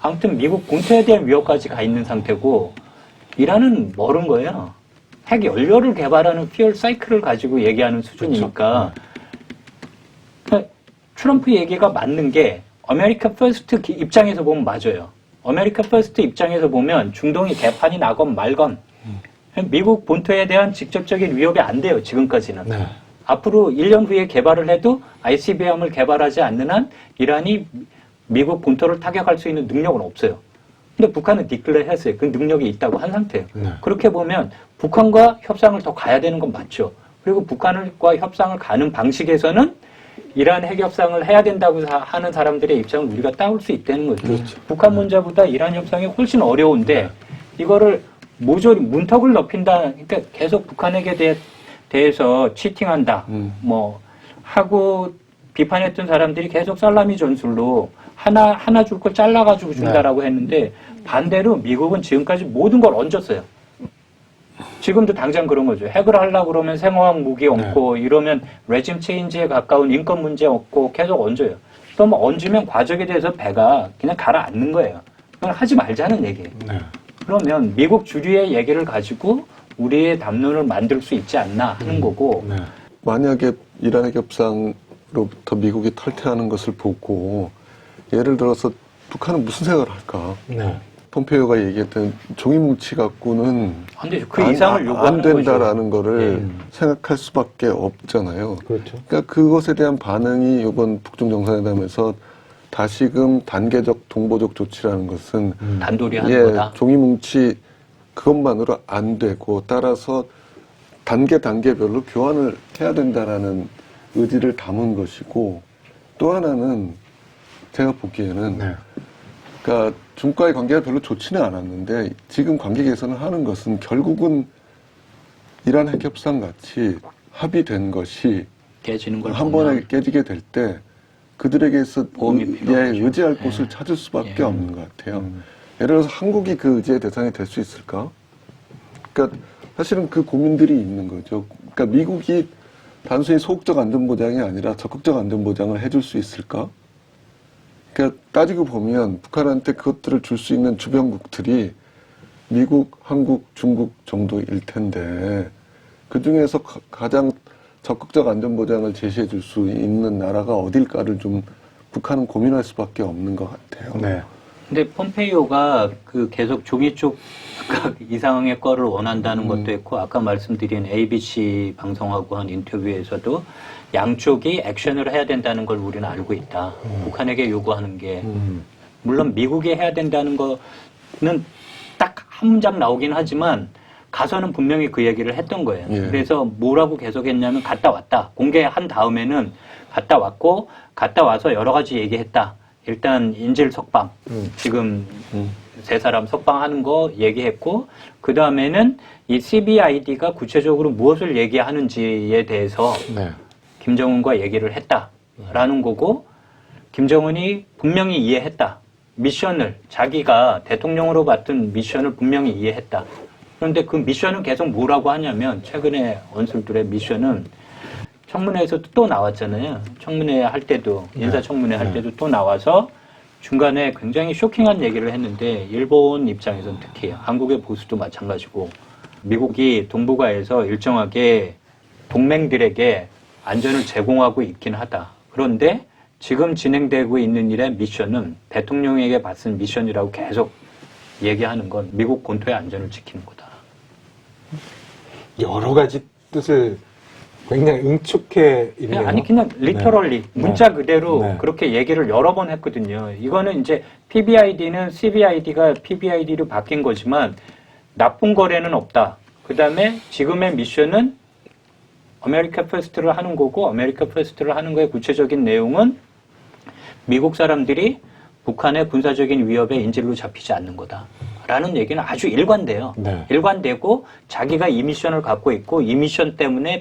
아무튼 미국 본토에 대한 위협까지 가 있는 상태고, 이란은 모르는 거예요. 핵 연료를 개발하는 퓨얼 사이클을 가지고 얘기하는 수준이니까. 그러니까 트럼프 얘기가 맞는 게 아메리카 퍼스트 입장에서 보면 맞아요. 아메리카 퍼스트 입장에서 보면 중동이 개판이 나건 말건 미국 본토에 대한 직접적인 위협이 안 돼요. 지금까지는. 앞으로 1년 후에 개발을 해도 ICBM을 개발하지 않는 한 이란이 미국 본토를 타격할 수 있는 능력은 없어요. 근데 북한은 디클레어 했어요. 그 능력이 있다고 한 상태예요. 그렇게 보면 북한과 협상을 더 가야 되는 건 맞죠. 그리고 북한과 협상을 가는 방식에서는 이란 핵협상을 해야 된다고 하는 사람들의 입장을 우리가 따올 수 있다는 거죠. 북한 문제보다 이란 협상이 훨씬 어려운데 이거를 모조리 문턱을 높인다. 그러니까 계속 북한에게 대해서 치팅한다. 뭐 하고 비판했던 사람들이 계속 살라미 전술로 하나 줄 걸 잘라가지고 준다라고 했는데 반대로 미국은 지금까지 모든 걸 얹었어요. 지금도 당장 그런 거죠. 핵을 하려고 그러면 생화학 무기 얹고 이러면 레짐 체인지에 가까운 인권 문제 얹고 계속 얹어요. 그러면 얹으면 과적에 대해서 배가 그냥 가라앉는 거예요. 그건 하지 말자는 얘기예요. 그러면 미국 주류의 얘기를 가지고 우리의 담론을 만들 수 있지 않나 하는 거고. 만약에 이란 핵협상으로부터 미국이 탈퇴하는 것을 보고 예를 들어서 북한은 무슨 생각을 할까? 폼페이오가 얘기했던 종이 뭉치 갖고는 그 이상을 안 된다라는 거를 생각할 수밖에 없잖아요. 그렇죠. 그러니까 그것에 대한 반응이 이번 북중 정상회담에서 다시금 단계적 동보적 조치라는 것은 단돌이 하는 거다. 종이 뭉치 그것만으로 안 되고 따라서 단계별로 교환을 해야 된다라는 의지를 담은 것이고 또 하나는 제가 보기에는 네. 그러니까 중국과의 관계가 별로 좋지는 않았는데 지금 관계 개선을 하는 것은 결국은 이란 핵협상 같이 합의된 것이 깨지는 걸 한 보면 번에 깨지게 될 때 그들에게서 보험이 필요하죠. 의지할 예. 곳을 찾을 수밖에 예. 없는 것 같아요. 예를 들어서 한국이 그 의지의 대상이 될 수 있을까? 그러니까 사실은 그 고민들이 있는 거죠. 그러니까 미국이 단순히 소극적 안전보장이 아니라 적극적 안전보장을 해줄 수 있을까? 그러니까 따지고 보면 북한한테 그것들을 줄 수 있는 주변국들이 미국, 한국, 중국 정도일 텐데 그 중에서 가장 적극적 안전보장을 제시해 줄 수 있는 나라가 어딜까를 좀 북한은 고민할 수밖에 없는 것 같아요. 네. 근데 폼페이오가 그 계속 종이 쪽 이상의 거를 원한다는 것도 있고 아까 말씀드린 ABC 방송하고 한 인터뷰에서도 양쪽이 액션을 해야 된다는 걸 우리는 알고 있다. 북한에게 요구하는 게 물론 미국이 해야 된다는 거는 딱 한 문장 나오긴 하지만 가서는 분명히 그 얘기를 했던 거예요. 예. 그래서 뭐라고 계속했냐면 갔다 왔다. 공개한 다음에는 갔다 왔고 갔다 와서 여러 가지 얘기했다. 일단 인질 석방 지금 세 사람 석방하는 거 얘기했고 그 다음에는 이 CBID가 구체적으로 무엇을 얘기하는지에 대해서 네. 김정은과 얘기를 했다라는 거고 김정은이 분명히 이해했다. 미션을 자기가 대통령으로 맡은 미션을 분명히 이해했다. 그런데 그 미션은 계속 뭐라고 하냐면 최근에 언술들의 미션은 청문회에서도 또 나왔잖아요. 청문회 할 때도 인사청문회 할 때도 또 나와서 중간에 굉장히 쇼킹한 얘기를 했는데 일본 입장에서는 특히 한국의 보수도 마찬가지고 미국이 동북아에서 일정하게 동맹들에게 안전을 제공하고 있긴 하다. 그런데 지금 진행되고 있는 일의 미션은 대통령에게 받은 미션이라고 계속 얘기하는 건 미국 본토의 안전을 지키는 거다. 여러 가지 뜻을 굉장히 응축해 있네요. 아니 그냥 리터럴리 문자 그대로 네. 그렇게 얘기를 여러 번 했거든요. 이거는 이제 PBID는 CBID가 PBID로 바뀐 거지만 나쁜 거래는 없다. 그 다음에 지금의 미션은 아메리카 퍼스트를 하는 거고 아메리카 퍼스트를 하는 거의 구체적인 내용은 미국 사람들이 북한의 군사적인 위협에 인질로 잡히지 않는 거다. 라는 얘기는 아주 일관돼요. 네. 일관되고 자기가 이 미션을 갖고 있고 이 미션 때문에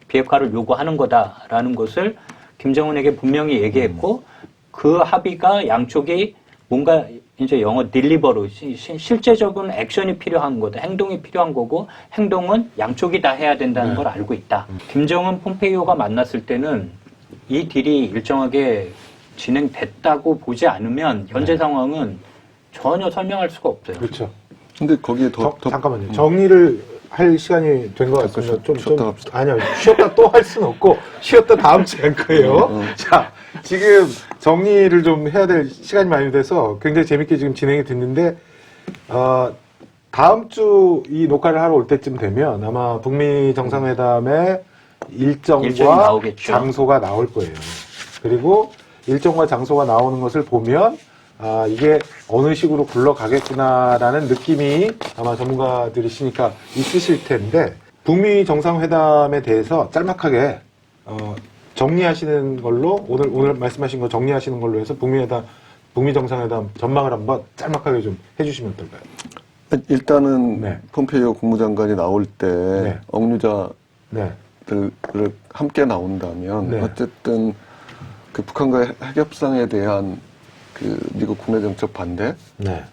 비핵화를 요구하는 거다라는 것을 김정은에게 분명히 얘기했고 그 합의가 양쪽이 뭔가 이제 영어 딜리버로 실제적인 액션이 필요한 거다. 행동이 필요한 거고 행동은 양쪽이 다 해야 된다는 걸 알고 있다. 김정은 폼페이오가 만났을 때는 이 딜이 일정하게 진행됐다고 보지 않으면 현재 상황은 전혀 설명할 수가 없어요. 그렇죠. 근데 거기에 더 잠깐만요. 정리를 할 시간이 된 것 같습니다. 쉬었다 합시다. 아니요. 쉬었다 또 할 수는 없고, 쉬었다 다음 주에 할 거예요. 자, 지금 정리를 좀 해야 될 시간이 많이 돼서 굉장히 재밌게 지금 진행이 됐는데, 다음 주 이 녹화를 하러 올 때쯤 되면 아마 북미 정상회담의 일정이 일정과 나오겠죠. 장소가 나올 거예요. 그리고 일정과 장소가 나오는 것을 보면 이게 어느 식으로 굴러가겠구나라는 느낌이 아마 전문가들이시니까 있으실 텐데 북미 정상회담에 대해서 짤막하게 정리하시는 걸로 오늘 말씀하신 거 정리하시는 걸로 해서 북미 정상회담 전망을 한번 짤막하게 좀 해주시면 어떨까요? 일단은 네. 폼페이오 국무장관이 나올 때 네. 억류자들을 네. 함께 나온다면 네. 어쨌든 그 북한과의 핵협상에 대한 그 미국 국내 정책 반대에 네.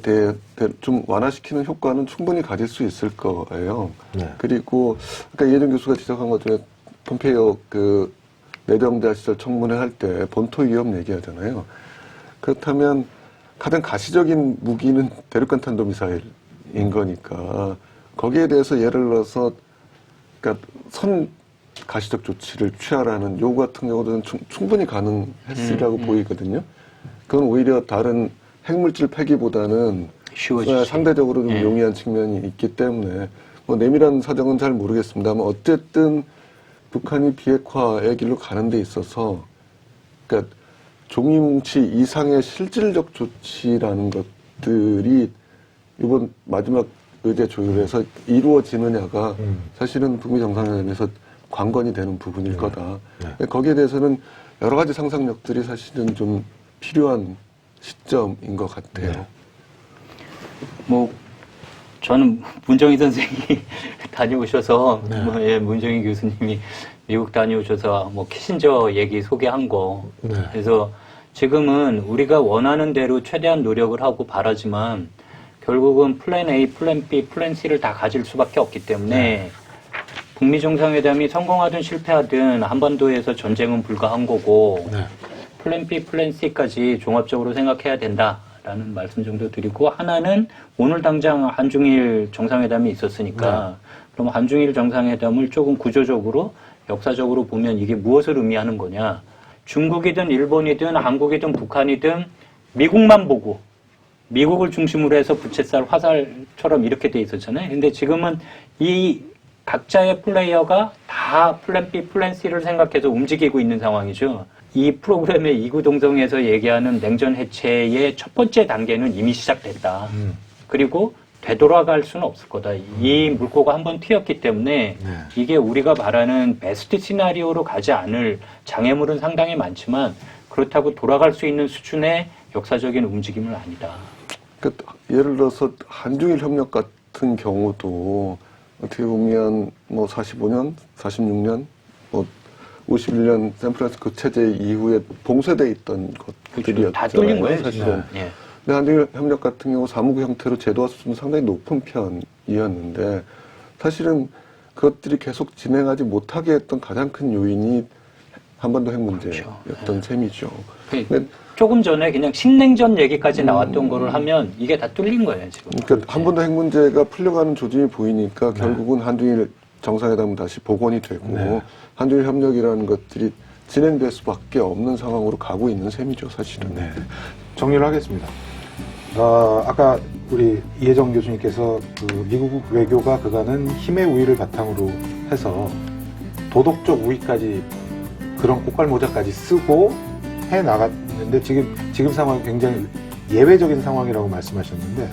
대해 좀 완화시키는 효과는 충분히 가질 수 있을 거예요. 네. 그리고 아까 이혜정 교수가 지적한 것 중에 폼페이오 그 내정자 시절 청문회 할 때 본토 위협 얘기하잖아요. 그렇다면 가장 가시적인 무기는 대륙간 탄도미사일인 거니까 거기에 대해서 예를 들어서 그러니까 선 가시적 조치를 취하라는 요구 같은 경우는 충분히 가능했으리라고 보이거든요. 그건 오히려 다른 핵물질 폐기보다는 쉬워지지. 상대적으로 좀 용이한 측면이 있기 때문에 뭐 내밀한 사정은 잘 모르겠습니다만 어쨌든 북한이 비핵화의 길로 가는 데 있어서 그러니까 종이뭉치 이상의 실질적 조치라는 것들이 이번 마지막 의제 조율에서 이루어지느냐가 사실은 북미 정상회담에서 관건이 되는 부분일 거다. 거기에 대해서는 여러 가지 상상력들이 사실은 좀 필요한 시점인 것 같아요. 네. 뭐 저는 문정희 선생이 다녀오셔서 네. 예, 문정희 교수님이 미국 다녀오셔서 뭐 키신저 얘기 소개한 거. 네. 그래서 지금은 우리가 원하는 대로 최대한 노력을 하고 바라지만 결국은 플랜 A, 플랜 B, 플랜 C를 다 가질 수밖에 없기 때문에 북미 정상회담이 성공하든 실패하든 한반도에서 전쟁은 불가한 거고 네. 플랜 B, 플랜 C까지 종합적으로 생각해야 된다라는 말씀 정도 드리고, 하나는 오늘 당장 한중일 정상회담이 있었으니까 그럼 한중일 정상회담을 조금 구조적으로 역사적으로 보면 이게 무엇을 의미하는 거냐. 중국이든 일본이든 한국이든 북한이든 미국만 보고 미국을 중심으로 해서 부채살 화살처럼 이렇게 돼 있었잖아요. 근데 지금은 이 각자의 플레이어가 다 플랜 B, 플랜 C를 생각해서 움직이고 있는 상황이죠. 이 프로그램의 이구동성에서 얘기하는 냉전 해체의 첫 번째 단계는 이미 시작됐다. 그리고 되돌아갈 수는 없을 거다. 이 물꼬가 한번 튀었기 때문에 이게 우리가 말하는 베스트 시나리오로 가지 않을 장애물은 상당히 많지만 그렇다고 돌아갈 수 있는 수준의 역사적인 움직임은 아니다. 그러니까 예를 들어서 한중일 협력 같은 경우도 어떻게 보면 뭐 45년, 46년, 뭐 51년 샌프란시스코 체제 이후에 봉쇄돼 있던 것들이었잖아요. 다 뚫린 거예요, 사실은. 예. 근데 한중일 협력 같은 경우 사무국 형태로 제도화 수준은 상당히 높은 편이었는데 사실은 그것들이 계속 진행하지 못하게 했던 가장 큰 요인이 한반도 핵 문제였던 셈이죠. 근데 조금 전에 그냥 신냉전 얘기까지 나왔던 거를 하면 이게 다 뚫린 거예요, 지금. 그러니까 한반도 핵 문제가 풀려가는 조짐이 보이니까 결국은 한중일 정상회담은 다시 복원이 되고 한중일 협력이라는 것들이 진행될 수밖에 없는 상황으로 가고 있는 셈이죠, 사실은. 네. 정리를 하겠습니다. 아까 우리 이혜정 교수님께서 그 미국 외교가 그가는 힘의 우위를 바탕으로 해서 도덕적 우위까지 그런 꽃갈모자까지 쓰고 해 나갔는데 지금 상황이 굉장히 예외적인 상황이라고 말씀하셨는데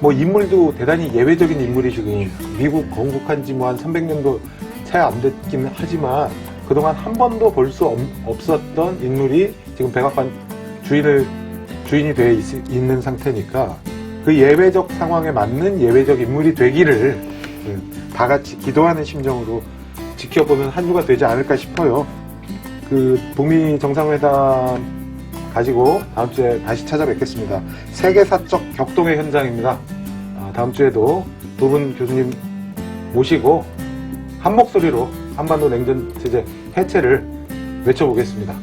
뭐 인물도 대단히 예외적인 인물이 지금 미국 건국한 지 뭐 한 300년도 채 안 됐긴 하지만 그동안 한 번도 볼 수 없었던 인물이 지금 백악관 주인이 되어 있는 상태니까 그 예외적 상황에 맞는 예외적 인물이 되기를 다 같이 기도하는 심정으로 지켜보는 한 주가 되지 않을까 싶어요. 그 북미 정상회담 가지고 다음 주에 다시 찾아뵙겠습니다. 세계사적 격동의 현장입니다. 다음 주에도 두 분 교수님 모시고 한 목소리로 한반도 냉전 체제 해체를 외쳐보겠습니다.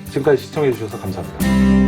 지금까지 시청해 주셔서 감사합니다.